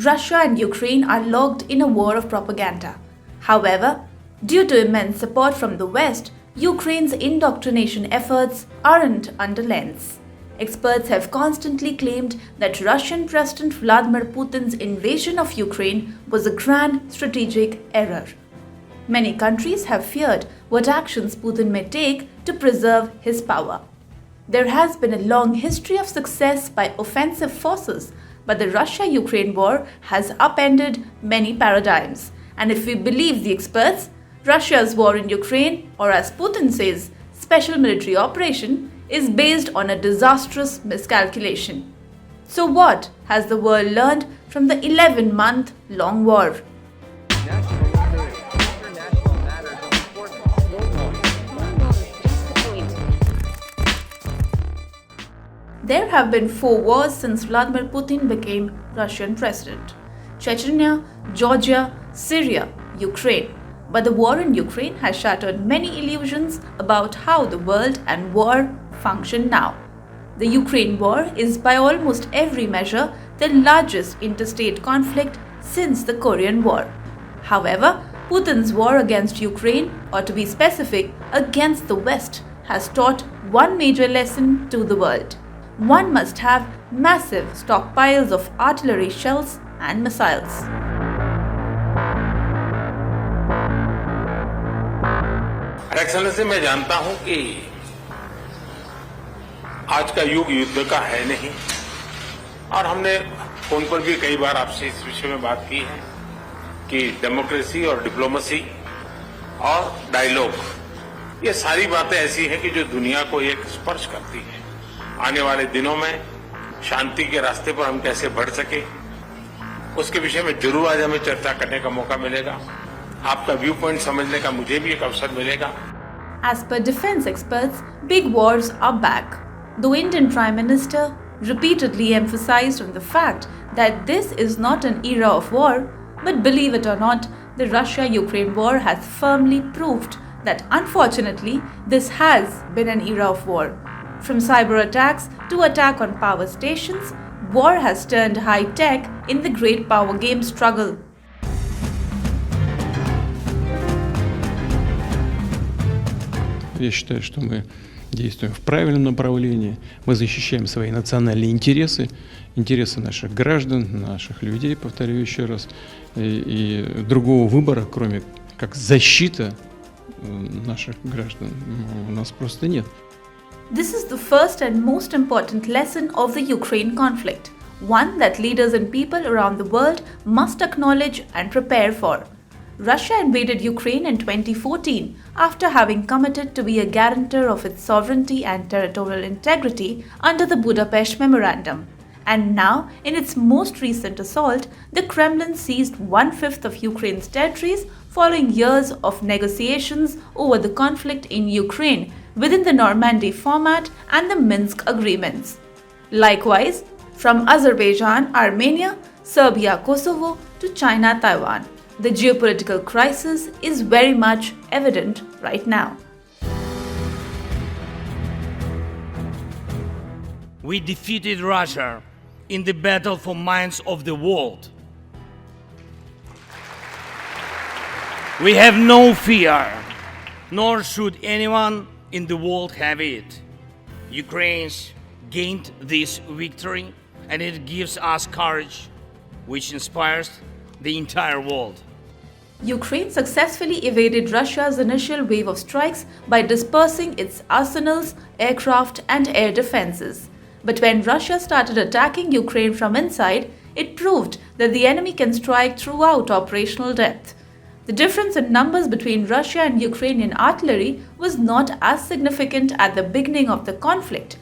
Russia and Ukraine are locked in a war of propaganda. However, due to immense support from the West, Ukraine's indoctrination efforts aren't under lens. Experts have constantly claimed that Russian President Vladimir Putin's invasion of Ukraine was a grand strategic error. Many countries have feared what actions Putin may take to preserve his power. There has been a long history of success by offensive forces, but the Russia-Ukraine war has upended many paradigms. And if we believe the experts, Russia's war in Ukraine, or as Putin says, special military operation, is based on a disastrous miscalculation. So what has the world learned from the 11-month-long war? There have been 4 wars since Vladimir Putin became Russian president: Chechnya, Georgia, Syria, Ukraine. But the war in Ukraine has shattered many illusions about how the world and war function now. The Ukraine war is by almost every measure the largest interstate conflict since the Korean War. However, Putin's war against Ukraine, or to be specific, against the West, has taught one major lesson to the world. One must have massive stockpiles of artillery shells and missiles. Excellency मैं जानता हूं कि आज का युग युद्ध का है नहीं, और हमने फोन पर भी कई बार आपसे इस विषय में बात की है कि डेमोक्रेसी और डिप्लोमेसी और डायलॉग, ये सारी बातें ऐसी हैं कि जो दुनिया को एक स्पर्श करती है। आने वाले दिनों में शांति के रास्ते पर हम कैसे बढ़ सके, उसके विषय में जरूर आज हमें चर्चा करने का मौका मिलेगा। आपका व्यू पॉइंट समझने का मुझे भी एक अवसर मिलेगा। As per defense experts, big wars are back. The Indian Prime Minister repeatedly emphasized on the fact that this is not an era of war, but believe it or not, the Russia-Ukraine war has firmly proved that unfortunately this has been an era of war. From cyber attacks to attack on power stations, war has turned high-tech in the great power game struggle. Я считаю, что мы действуем в правильном направлении. Мы защищаем свои национальные интересы, интересы наших граждан, наших людей, повторю еще раз. И другого выбора, кроме как защита наших граждан, у нас просто нет. This is the first and most important lesson of the Ukraine conflict, one that leaders and people around the world must acknowledge and prepare for. Russia invaded Ukraine in 2014 after having committed to be a guarantor of its sovereignty and territorial integrity under the Budapest Memorandum. And now, in its most recent assault, the Kremlin seized 1/5 of Ukraine's territories following years of negotiations over the conflict in Ukraine within the Normandy format and the Minsk agreements. Likewise, from Azerbaijan, Armenia, Serbia, Kosovo to China, Taiwan, the geopolitical crisis is very much evident right now. We defeated Russia in the battle for minds of the world. We have no fear, nor should anyone in the world have it. Ukraine's gained this victory, and it gives us courage, which inspires the entire world. Ukraine successfully evaded Russia's initial wave of strikes by dispersing its arsenals, aircraft, and air defenses. But when Russia started attacking Ukraine from inside, it proved that the enemy can strike throughout operational depth. The difference in numbers between Russia and Ukrainian artillery was not as significant at the beginning of the conflict.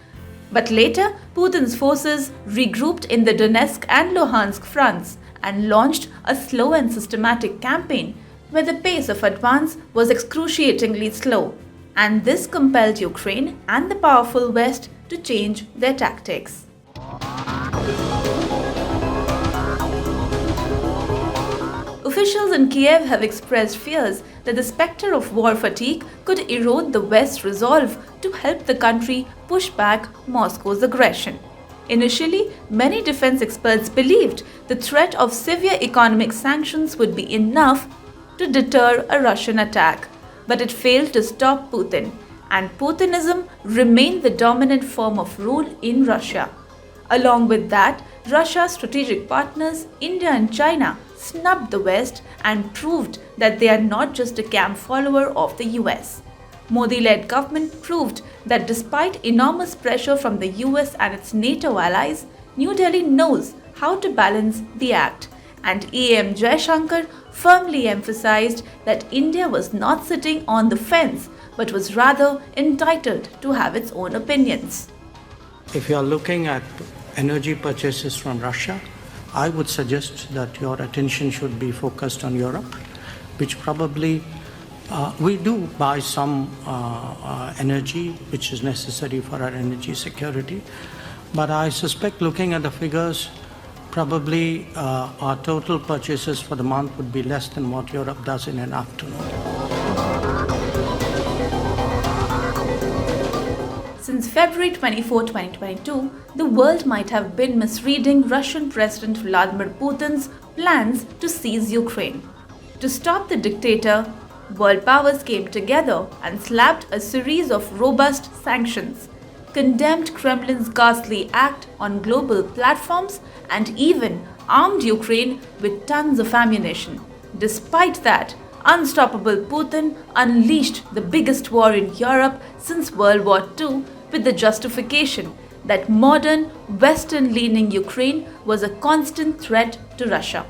But later, Putin's forces regrouped in the Donetsk and Luhansk fronts and launched a slow and systematic campaign where the pace of advance was excruciatingly slow. And this compelled Ukraine and the powerful West to change their tactics. Officials in Kiev have expressed fears that the specter of war fatigue could erode the West's resolve to help the country push back Moscow's aggression. Initially, many defense experts believed the threat of severe economic sanctions would be enough to deter a Russian attack, but it failed to stop Putin, and Putinism remained the dominant form of rule in Russia. Along with that, Russia's strategic partners, India and China, snubbed the West and proved that they are not just a camp follower of the US. Modi-led government proved that despite enormous pressure from the US and its NATO allies, New Delhi knows how to balance the act. And EAM Jaishankar firmly emphasized that India was not sitting on the fence but was rather entitled to have its own opinions. If you are looking at energy purchases from Russia, I would suggest that your attention should be focused on Europe, which probably we do buy some energy which is necessary for our energy security. But I suspect, looking at the figures, probably our total purchases for the month would be less than what Europe does in an afternoon. Since February 24, 2022, the world might have been misreading Russian President Vladimir Putin's plans to seize Ukraine. To stop the dictator, world powers came together and slapped a series of robust sanctions, condemned Kremlin's ghastly act on global platforms, and even armed Ukraine with tons of ammunition. Despite that, unstoppable Putin unleashed the biggest war in Europe since World War II with the justification that modern, Western-leaning Ukraine was a constant threat to Russia.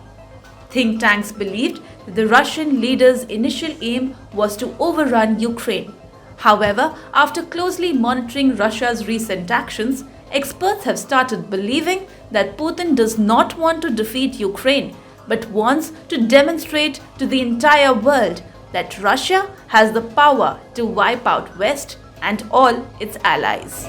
Think tanks believed that the Russian leader's initial aim was to overrun Ukraine. However, after closely monitoring Russia's recent actions, experts have started believing that Putin does not want to defeat Ukraine, but wants to demonstrate to the entire world that Russia has the power to wipe out West and all its allies.